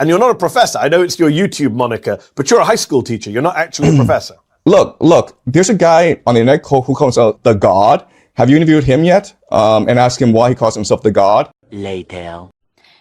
And you're not a professor. I know it's your YouTube moniker, but you're a high school teacher. You're not actually a professor. Look, there's a guy on the internet who calls himself the God. Have you interviewed him yet? And asked him why he calls himself the God? Later.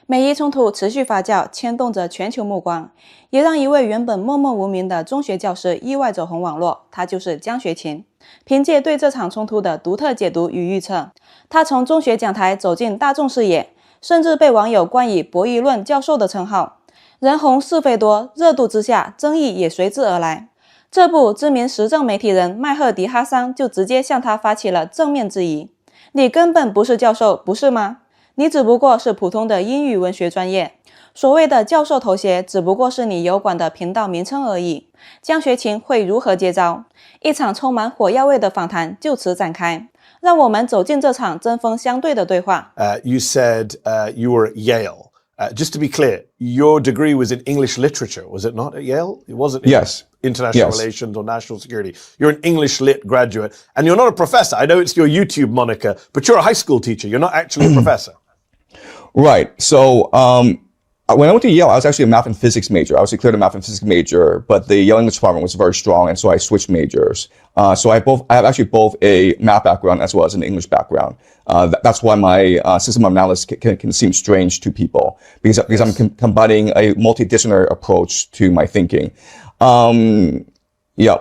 美伊冲突持续发酵，牵动着全球目光，也让一位原本默默无名的中学教师意外走红网络。他就是江学勤。凭借对这场冲突的独特解读与预测，他从中学讲台走进大众视野，甚至被网友冠以博弈论教授的称号。人红是非多，热度之下，争议也随之而来。这部知名时政媒体人麦赫迪哈桑就直接向他发起了正面质疑：你根本不是教授，不是吗？你只不过是普通的英语文学专业，所谓的教授头衔只不过是你油管的频道名称而已。江学勤会如何接招？一场充满火药味的访谈就此展开，让我们走进这场针锋相对的对话。You said you were at Yale. Just to be clear, your degree was in English literature, was it not at Yale? It wasn't in international relations or national security. You're an English lit graduate, and you're not a professor. I know it's your YouTube moniker, but you're a high school teacher. You're not actually a professor. Right. So when I went to Yale, I was actually a math and physics major. I was declared a math and physics major, but the Yale English department was very strong, and so I switched majors. So I have actually both a math background as well as an English background. That's why my system of analysis can seem strange to people because I'm combining a multidisciplinary approach to my thinking. Yeah.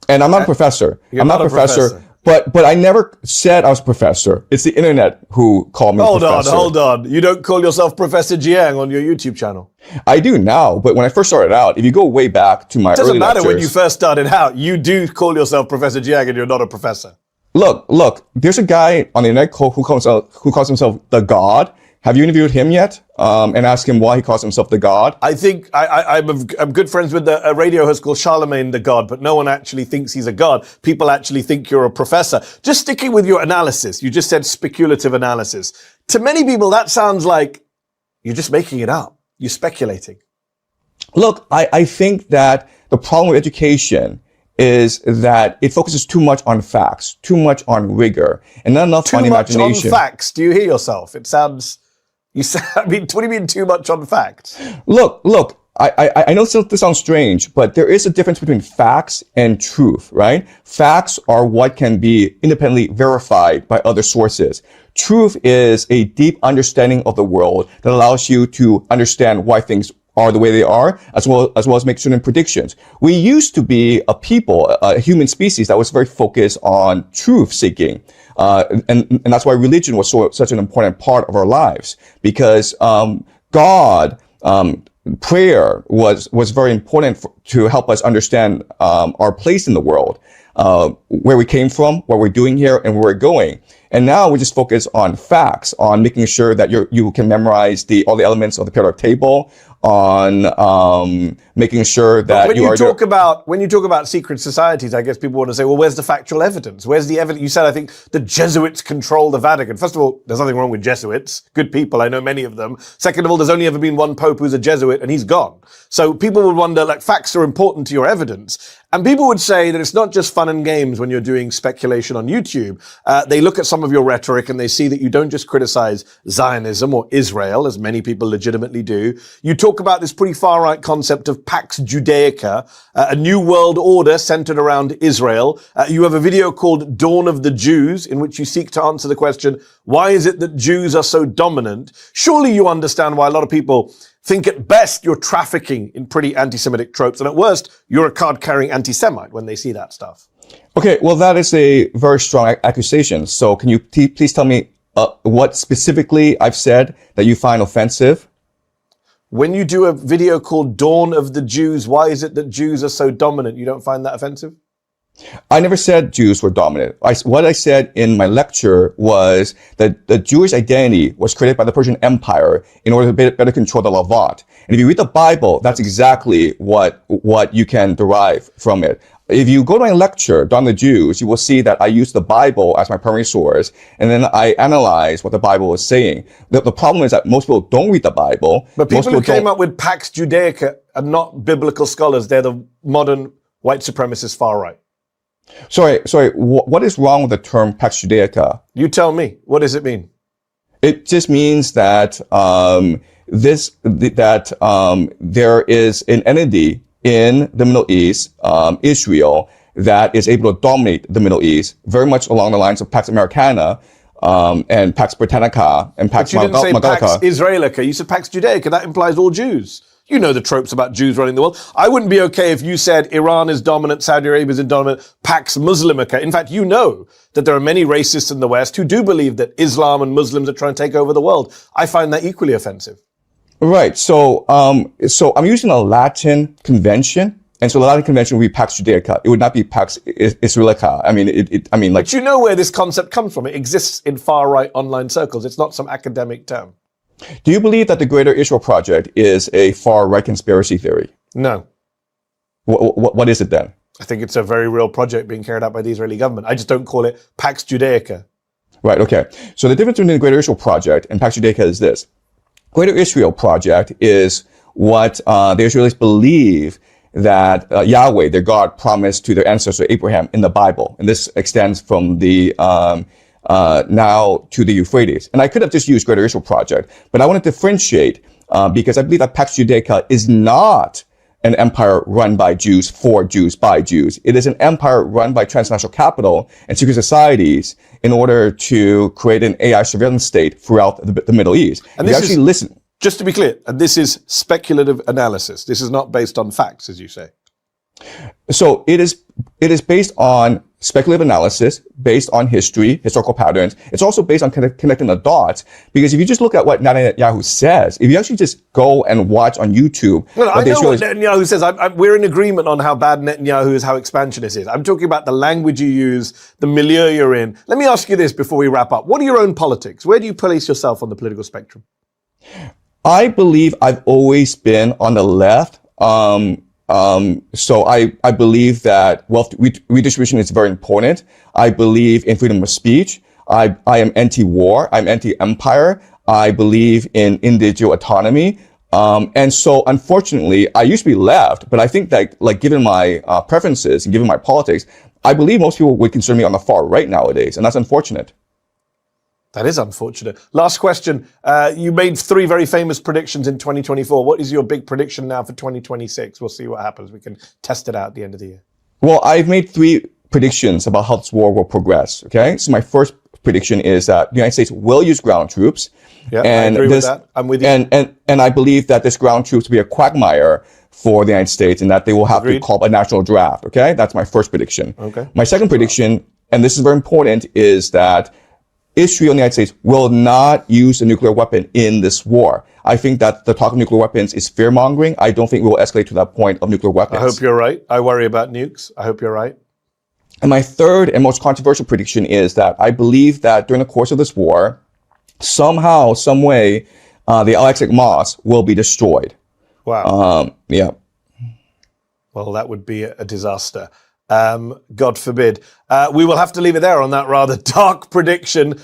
And I'm not a professor. I'm not a professor. But I never said I was a professor. It's the internet who called me professor. Hold on. You don't call yourself Professor Jiang on your YouTube channel. I do now, but when I first started out, if you go way back to my early lectures... It doesn't matter when you first started out. You do call yourself Professor Jiang and you're not a professor. Look, there's a guy on the internet who calls himself the God. Have you interviewed him yet? And asked him why he calls himself the God? I think I'm good friends with a radio host called Charlemagne the God, but no one actually thinks he's a god. People actually think you're a professor. Just sticking with your analysis, you just said speculative analysis. To many people, that sounds like you're just making it up. You're speculating. Look, I think that the problem with education is that it focuses too much on facts, too much on rigor, and not enough on imagination. Too much on facts. Do you hear yourself? It sounds... I mean, what do you mean too much on facts? Look, I know this sounds strange, but there is a difference between facts and truth, right? Facts are what can be independently verified by other sources. Truth is a deep understanding of the world that allows you to understand why things are the way they are, as well as make certain predictions. We used to be a people, a human species that was very focused on truth seeking. And that's why religion was such an important part of our lives, because God, prayer was very important to help us understand our place in the world, where we came from, what we're doing here, and where we're going. And now we just focus on facts, on making sure that you can memorize all the elements of the periodic table, on making sure that when you talk about secret societies, I guess people want to say, well, where's the factual evidence? Where's the evidence? You said, I think the Jesuits control the Vatican. First of all, there's nothing wrong with Jesuits. Good people. I know many of them. Second of all, there's only ever been one pope who's a Jesuit and he's gone. So people would wonder, like, facts are important to your evidence. And people would say that it's not just fun and games when you're doing speculation on YouTube. They look at some of your rhetoric and they see that you don't just criticize Zionism or Israel, as many people legitimately do. You talk about this pretty far-right concept of Pax Judaica, a new world order centered around Israel. You have a video called Dawn of the Jews, in which you seek to answer the question, why is it that Jews are so dominant? Surely you understand why a lot of people think at best you're trafficking in pretty anti-Semitic tropes, and at worst, you're a card-carrying anti-Semite when they see that stuff. Okay, well, that is a very strong accusation. So can you please tell me what specifically I've said that you find offensive? When you do a video called Dawn of the Jews, why is it that Jews are so dominant? You don't find that offensive? I never said Jews were dominant. What I said in my lecture was that the Jewish identity was created by the Persian Empire in order to better control the Levant. And if you read the Bible, that's exactly what you can derive from it. If you go to my lecture, Dawn of the Jews, you will see that I use the Bible as my primary source, and then I analyze what the Bible is saying. The problem is that most people don't read the Bible. But people who came up with Pax Judaica are not biblical scholars. They're the modern white supremacist far right. Sorry, what is wrong with the term Pax Judaica? You tell me. What does it mean? It just means that there is an entity in the Middle East, Israel, that is able to dominate the Middle East, very much along the lines of Pax Americana, and Pax Britannica and Pax But you didn't say Magalica. Pax Israelica. You said Pax Judaica. That implies all Jews. You know the tropes about Jews running the world. I wouldn't be okay if you said Iran is dominant, Saudi Arabia is dominant, Pax Muslimica. In fact, you know that there are many racists in the West who do believe that Islam and Muslims are trying to take over the world. I find that equally offensive. Right. So I'm using a Latin convention. And so the Latin convention would be Pax Judaica. It would not be Pax Israelica. But you know where this concept comes from. It exists in far-right online circles. It's not some academic term. Do you believe that the Greater Israel Project is a far-right conspiracy theory? No. What is it then? I think it's a very real project being carried out by the Israeli government. I just don't call it Pax Judaica. Right, okay. So the difference between the Greater Israel Project and Pax Judaica is this. Greater Israel Project is what the Israelis believe that Yahweh, their God, promised to their ancestor Abraham in the Bible. And this extends from the now to the Euphrates. And I could have just used Greater Israel Project, but I want to differentiate because I believe that Pax Judaica is not an empire run by Jews, for Jews, by Jews. It is an empire run by transnational capital and secret societies in order to create an AI surveillance state throughout the Middle East. And this actually listen. Just to be clear, and this is speculative analysis. This is not based on facts, as you say. So it is based on speculative analysis, based on history, historical patterns. It's also based on connecting the dots. Because if you just look at what Netanyahu says, if you actually just go and watch on YouTube, I know what Netanyahu says. We're in agreement on how bad Netanyahu is, how expansionist is. I'm talking about the language you use, the milieu you're in. Let me ask you this before we wrap up. What are your own politics? Where do you place yourself on the political spectrum? I believe I've always been on the left. So I believe that wealth redistribution is very important. I believe in freedom of speech. I am anti-war. I'm anti-empire. I believe in individual autonomy. And so unfortunately, I used to be left, but I think that, like, given my preferences and given my politics, I believe most people would consider me on the far right nowadays. And that's unfortunate. That is unfortunate. Last question. You made 3 very famous predictions in 2024. What is your big prediction now for 2026? We'll see what happens. We can test it out at the end of the year. Well, I've made 3 predictions about how this war will progress. Okay. So my first prediction is that the United States will use ground troops. Yeah, and I agree with that. I'm with you. And I believe that this ground troops will be a quagmire for the United States and that they will have to call a national draft. Okay. That's my first prediction. Okay. My second prediction, and this is very important, is that Israel and the United States will not use a nuclear weapon in this war. I think that the talk of nuclear weapons is fear-mongering. I don't think we will escalate to that point of nuclear weapons. I hope you're right. I worry about nukes. I hope you're right. And my third and most controversial prediction is that I believe that during the course of this war, somehow, some way, the Al-Aqsa Mosque will be destroyed. Wow. Yeah. Well, that would be a disaster. God forbid. We will have to leave it there on that rather dark prediction.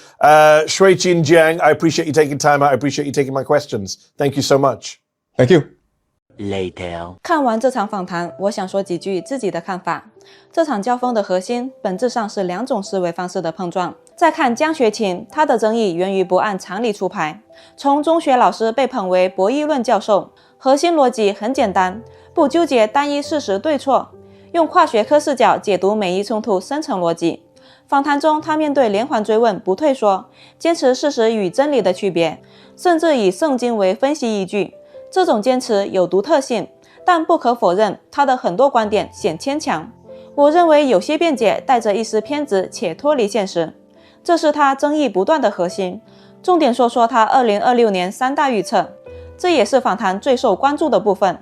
Shui-Chin Jiang, I appreciate you taking time out. I appreciate you taking my questions. Thank you so much. Thank you. Later. 看完这场访谈，我想说几句自己的看法。这场交锋的核心本质上是2种思维方式的碰撞。再看江学勤，他的争议源于不按常理出牌。从中学老师被捧为博弈论教授，核心逻辑很简单，不纠结单一事实对错，用跨学科视角解读每一冲突深层逻辑。访谈中，他面对连环追问不退缩，坚持事实与真理的区别，甚至以圣经为分析依据。这种坚持有独特性，但不可否认，他的很多观点显牵强。我认为有些辩解带着一丝偏执且脱离现实，这是他争议不断的核心。重点说说他2026年3大预测，这也是访谈最受关注的部分。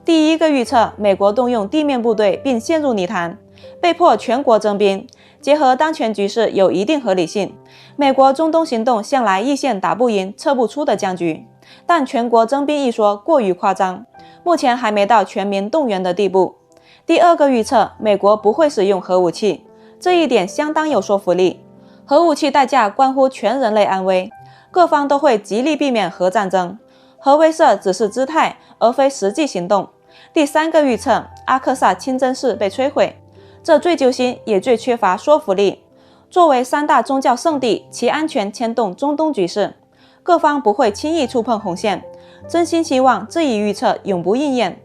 第一个预测，美国动用地面部队并陷入泥潭，被迫全国征兵，结合当前局势有一定合理性。美国中东行动向来易线打不赢、撤不出的僵局，但全国征兵一说过于夸张，目前还没到全民动员的地步。第二个预测，美国不会使用核武器，这一点相当有说服力。核武器代价关乎全人类安危，各方都会极力避免核战争，核威慑只是姿态，而非实际行动。第三个预测，阿克萨清真寺被摧毁，这最揪心也最缺乏说服力。作为3大宗教圣地，其安全牵动中东局势，各方不会轻易触碰红线，真心希望这一预测永不应验。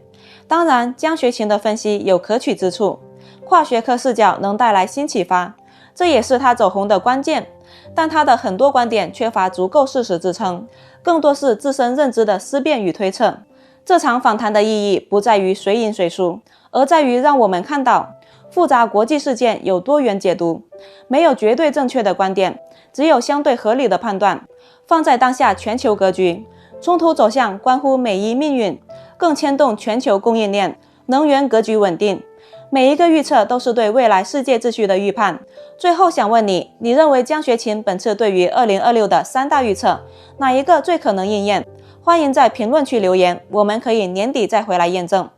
当然，江学勤的分析有可取之处，跨学科视角能带来新启发，这也是他走红的关键。但他的很多观点缺乏足够事实支撑，更多是自身认知的思辨与推测。这场访谈的意义不在于谁赢谁输，而在于让我们看到复杂国际事件有多元解读，没有绝对正确的观点，只有相对合理的判断。放在当下全球格局，冲突走向关乎美伊命运，更牵动全球供应链、能源格局稳定。每一个预测都是对未来世界秩序的预判。最后想问你，你认为江学勤本次对于2026的3大预测，哪一个最可能应验？欢迎在评论区留言，我们可以年底再回来验证。